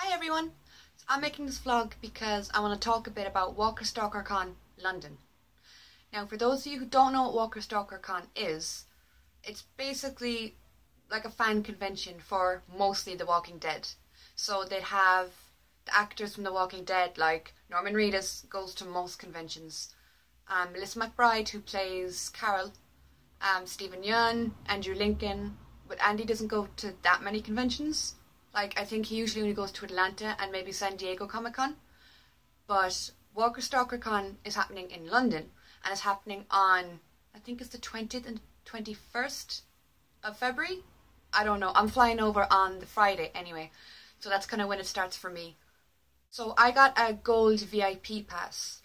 Hi everyone! I'm making this vlog because I want to talk a bit about Walker Stalker Con London. Now for those of you who don't know what Walker Stalker Con is, it's basically like a fan convention for mostly The Walking Dead. So they have the actors from The Walking Dead, like Norman Reedus goes to most conventions, Melissa McBride who plays Carol, Stephen Yeun, Andrew Lincoln, but Andy doesn't go to that many conventions. Like, I think he usually only goes to Atlanta and maybe San Diego Comic Con. But Walker Stalker Con is happening in London, and it's happening on, I think it's the 20th and 21st of February. I don't know. I'm flying over on the Friday anyway, so that's kind of when it starts for me. So I got a gold VIP pass.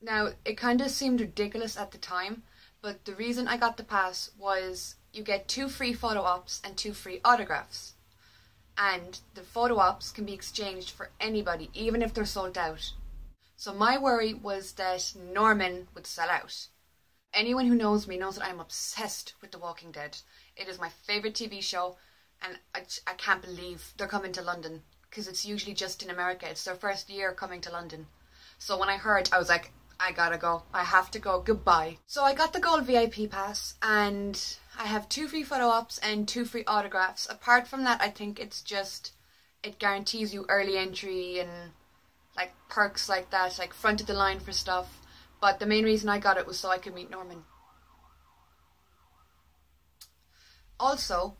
Now, it kind of seemed ridiculous at the time, but the reason I got the pass was you get 2 free photo ops and 2 free autographs. And the photo ops can be exchanged for anybody, even if they're sold out. So my worry was that Norman would sell out. Anyone who knows me knows that I'm obsessed with The Walking Dead. It is my favourite TV show, and I can't believe they're coming to London, because it's usually just in America. It's their first year coming to London. So when I heard, I was like, I gotta go. I have to go. Goodbye. So I got the gold VIP pass, and I have 2 free photo ops and 2 free autographs. Apart from that, I think it's just, it guarantees you early entry and like perks like that, like front of the line for stuff. But the main reason I got it was so I could meet Norman. Also,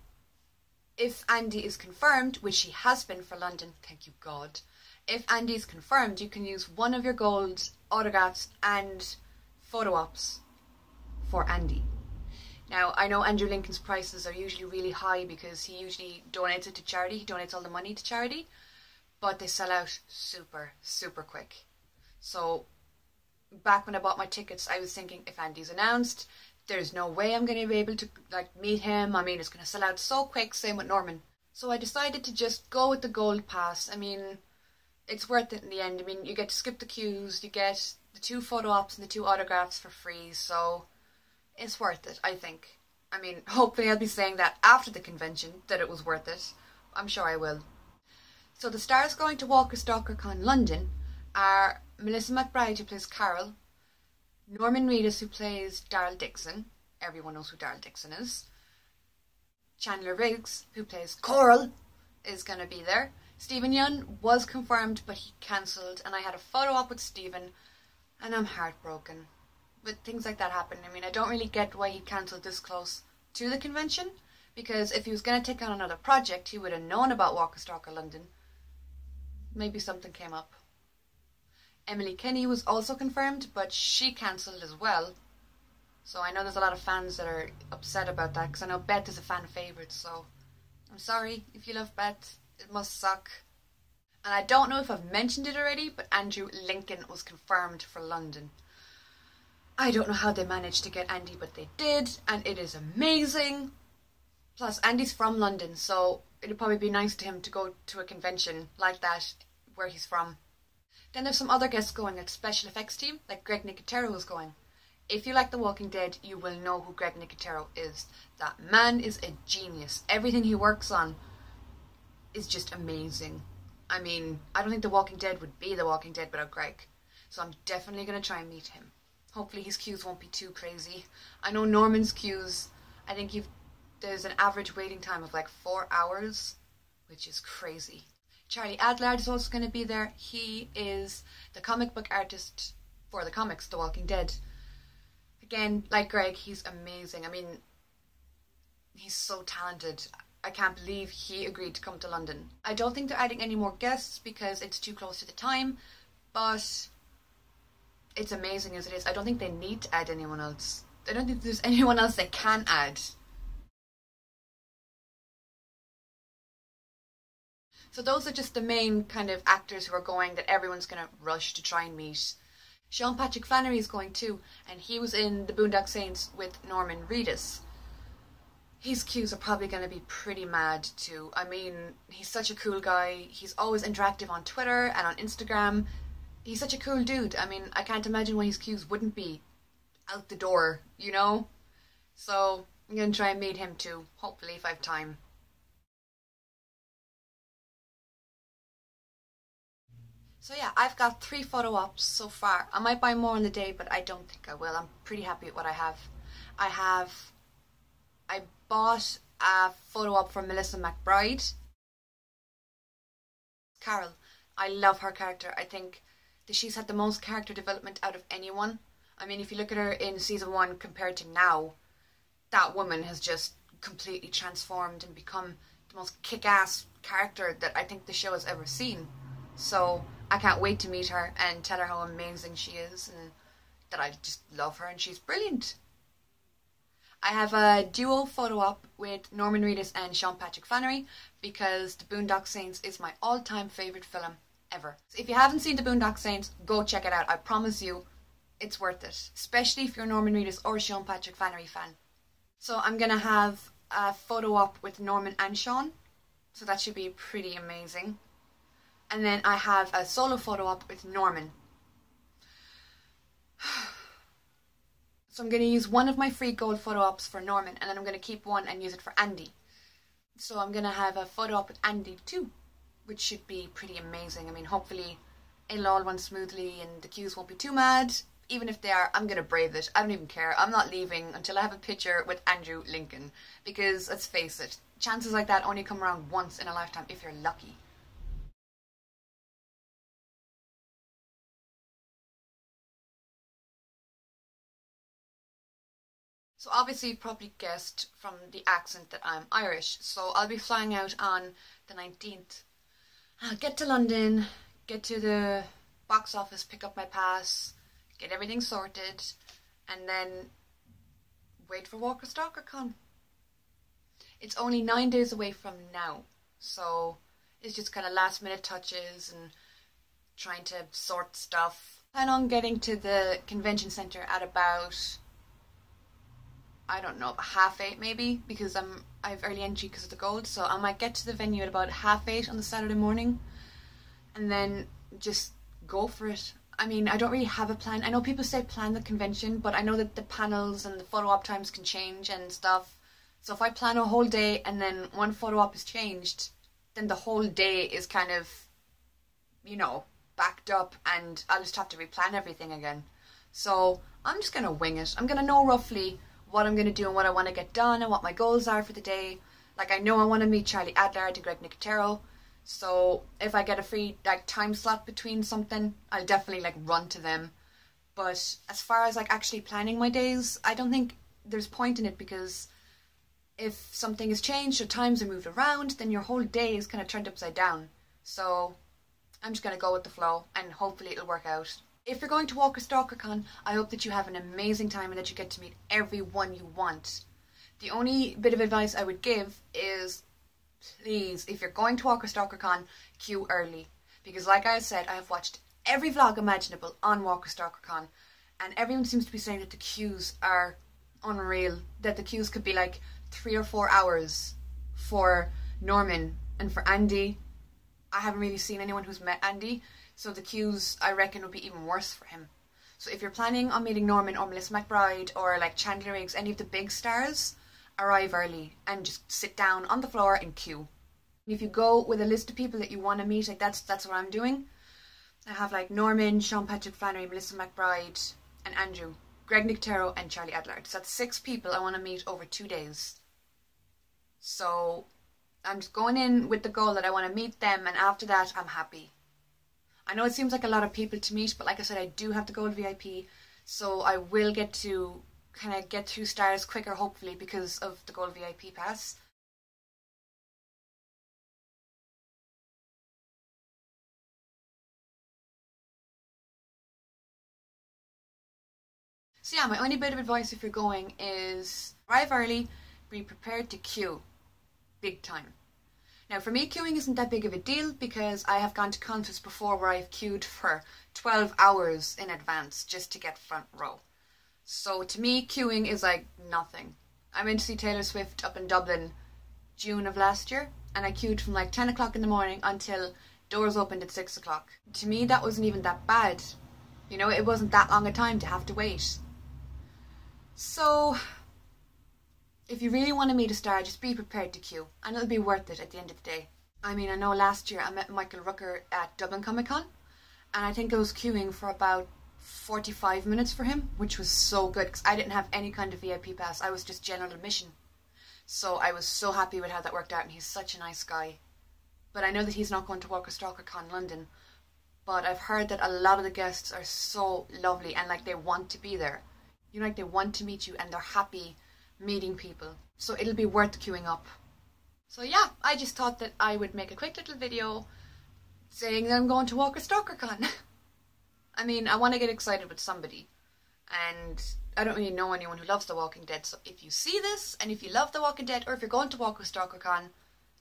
if Andy is confirmed, which he has been for London, thank you God. If Andy is confirmed, you can use one of your gold autographs and photo ops for Andy. Now, I know Andrew Lincoln's prices are usually really high because he usually donates it to charity. He donates all the money to charity. But they sell out super, super quick. So, back when I bought my tickets, I was thinking, if Andy's announced, there's no way I'm going to be able to meet him. I mean, it's going to sell out so quick, same with Norman. So I decided to just go with the gold pass. I mean, it's worth it in the end. I mean, you get to skip the queues, you get the 2 photo ops and the 2 autographs for free, so it's worth it, I think. I mean, hopefully I'll be saying that after the convention, that it was worth it. I'm sure I will. So the stars going to Walker Stalker Con London are Melissa McBride, who plays Carol, Norman Reedus, who plays Daryl Dixon. Everyone knows who Daryl Dixon is. Chandler Riggs, who plays Coral, is going to be there. Stephen Yeun was confirmed, but he cancelled, and I had a photo op with Stephen, and I'm heartbroken. But things like that happen. I mean, I don't really get why he cancelled this close to the convention, because if he was going to take on another project, he would have known about Walker Stalker London. Maybe something came up. Emily Kenny was also confirmed, but she cancelled as well. So I know there's a lot of fans that are upset about that, because I know Beth is a fan favourite, so I'm sorry if you love Beth. It must suck. And I don't know if I've mentioned it already, but Andrew Lincoln was confirmed for London. I don't know how they managed to get Andy, but they did, and it is amazing. Plus, Andy's from London, so it'd probably be nice to him to go to a convention like that where he's from. Then there's some other guests going, like special effects team, like Greg Nicotero is going. If you like The Walking Dead, you will know who Greg Nicotero is. That man is a genius. Everything he works on is just amazing. I mean, I don't think The Walking Dead would be The Walking Dead without Greg. So I'm definitely going to try and meet him. Hopefully his queues won't be too crazy. I know Norman's queues, I think there's an average waiting time of like 4 hours, which is crazy. Charlie Adlard is also going to be there. He is the comic book artist for the comics, The Walking Dead. Again, like Greg, he's amazing. I mean, he's so talented. I can't believe he agreed to come to London. I don't think they're adding any more guests because it's too close to the time, but it's amazing as it is. I don't think they need to add anyone else. I don't think there's anyone else they can add. So those are just the main kind of actors who are going that everyone's going to rush to try and meet. Sean Patrick Flannery is going too, and he was in The Boondock Saints with Norman Reedus. His queues are probably going to be pretty mad too. I mean, he's such a cool guy. He's always interactive on Twitter and on Instagram. He's such a cool dude. I mean, I can't imagine why his queues wouldn't be out the door, you know? So I'm going to try and meet him too, hopefully if I have time. So yeah, I've got 3 photo ops so far. I might buy more on the day, but I don't think I will. I'm pretty happy with what I have. I bought a photo op from Melissa McBride. Carol. I love her character. I think that she's had the most character development out of anyone. I mean, if you look at her in season 1 compared to now, that woman has just completely transformed and become the most kick-ass character that I think the show has ever seen. So I can't wait to meet her and tell her how amazing she is and that I just love her and she's brilliant. I have a duo photo op with Norman Reedus and Sean Patrick Flannery because The Boondock Saints is my all-time favourite film ever. So if you haven't seen The Boondock Saints, go check it out. I promise you, it's worth it, especially if you're a Norman Reedus or a Sean Patrick Flannery fan. So I'm going to have a photo op with Norman and Sean, so that should be pretty amazing. And then I have a solo photo op with Norman. So I'm going to use one of my free gold photo ops for Norman, and then I'm going to keep one and use it for Andy. So I'm going to have a photo op with Andy too, which should be pretty amazing. I mean, hopefully it'll all run smoothly and the queues won't be too mad. Even if they are, I'm going to brave it. I don't even care. I'm not leaving until I have a picture with Andrew Lincoln. Because, let's face it, chances like that only come around once in a lifetime if you're lucky. So obviously you've probably guessed from the accent that I'm Irish. So I'll be flying out on the 19th. I'll get to London, get to the box office, pick up my pass, get everything sorted, and then wait for Walker Stalker Con. It's only 9 days away from now, so it's just kind of last minute touches and trying to sort stuff. I plan on getting to the convention centre at about, I don't know, 8:30 maybe, because I have early entry because of the gold, so I might get to the venue at about 8:30 on the Saturday morning, and then just go for it. I mean, I don't really have a plan. I know people say plan the convention, but I know that the panels and the photo op times can change and stuff. So if I plan a whole day and then one photo op is changed, then the whole day is kind of, you know, backed up and I'll just have to replan everything again. So I'm just going to wing it. I'm going to know roughly what I'm going to do and what I want to get done and what my goals are for the day. Like, I know I want to meet Charlie Adler and Greg Nicotero. So if I get a free time slot between something, I'll definitely run to them. But as far as actually planning my days, I don't think there's point in it, because if something is changed or times are moved around, then your whole day is kind of turned upside down. So I'm just going to go with the flow and hopefully it'll work out. If you're going to Walker Stalker Con, I hope that you have an amazing time and that you get to meet everyone you want. The only bit of advice I would give is, please, if you're going to Walker Stalker Con, queue early. Because like I said, I have watched every vlog imaginable on Walker Stalker Con, and everyone seems to be saying that the queues are unreal. That the queues could be 3 or 4 hours for Norman, and for Andy, I haven't really seen anyone who's met Andy, so the queues I reckon would be even worse for him. So if you're planning on meeting Norman or Melissa McBride or Chandler Riggs, any of the big stars, arrive early and just sit down on the floor and queue. If you go with a list of people that you want to meet, that's what I'm doing. I have Norman, Sean Patrick Flannery, Melissa McBride, and Andrew, Greg Nicotero, and Charlie Adler. So that's 6 people I want to meet over 2 days. So I'm just going in with the goal that I want to meet them, and after that I'm happy. I know it seems like a lot of people to meet, but like I said, I do have the gold VIP, so I will get to kind of get through stars quicker, hopefully, because of the gold VIP pass. So yeah, my only bit of advice if you're going is arrive early, be prepared to queue. Big time. Now for me, queuing isn't that big of a deal because I have gone to concerts before where I've queued for 12 hours in advance just to get front row. So to me, queuing is nothing. I went to see Taylor Swift up in Dublin June of last year, and I queued from 10 o'clock in the morning until doors opened at 6 o'clock. To me, that wasn't even that bad. You know, it wasn't that long a time to have to wait. So if you really want to meet a star, just be prepared to queue, and it'll be worth it at the end of the day. I mean, I know last year I met Michael Rooker at Dublin Comic Con, and I think I was queuing for about 45 minutes for him, which was so good because I didn't have any kind of VIP pass. I was just general admission. So I was so happy with how that worked out, and he's such a nice guy. But I know that he's not going to Walker Stalker Con London, but I've heard that a lot of the guests are so lovely and like they want to be there. You know, like they want to meet you and they're happy meeting people. So it'll be worth queuing up. So yeah, I just thought that I would make a quick little video saying that I'm going to Walker Stalker Con. I mean, I want to get excited with somebody, and I don't really know anyone who loves The Walking Dead, so if you see this, and if you love The Walking Dead, or if you're going to Walker Stalker Con,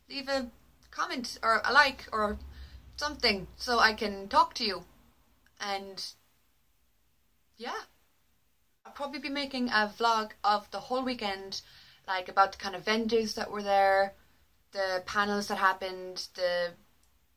leave a comment, or a like, or something, so I can talk to you, and yeah. I'll probably be making a vlog of the whole weekend, like about the kind of vendors that were there, the panels that happened,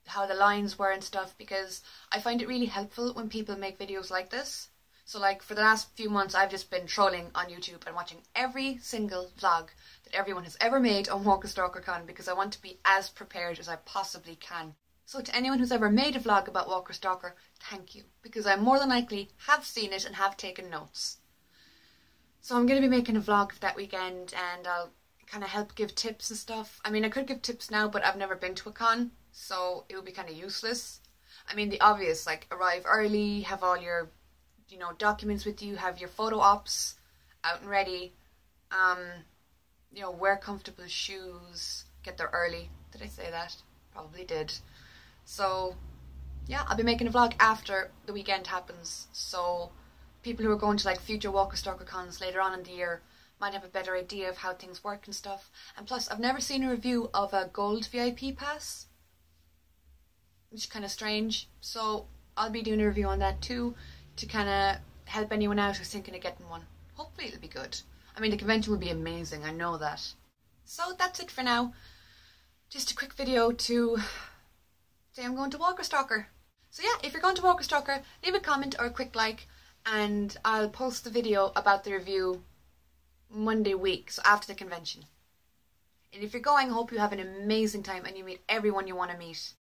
how the lines were and stuff, because I find it really helpful when people make videos like this. So like for the last few months I've just been trolling on YouTube and watching every single vlog that everyone has ever made on Walker Stalker Con because I want to be as prepared as I possibly can. So to anyone who's ever made a vlog about Walker Stalker, thank you, because I more than likely have seen it and have taken notes. So I'm going to be making a vlog for that weekend, and I'll kind of help give tips and stuff. I mean, I could give tips now, but I've never been to a con, so it would be kind of useless. I mean, the obvious, like arrive early, have all your, you know, documents with you, have your photo ops out and ready, you know, wear comfortable shoes, get there early. Did I say that? Probably did. So yeah, I'll be making a vlog after the weekend happens, so people who are going to like future Walker Stalker Cons later on in the year might have a better idea of how things work and stuff. And plus, I've never seen a review of a gold VIP pass, which is kind of strange, so I'll be doing a review on that too, to kind of help anyone out who's thinking of getting one. Hopefully it'll be good. I mean, the convention will be amazing, I know that. So that's it for now. Just a quick video to say I'm going to Walker Stalker. So yeah, if you're going to Walker Stalker, leave a comment or a quick like, and I'll post the video about the review Monday week, so after the convention. And if you're going, I hope you have an amazing time and you meet everyone you want to meet.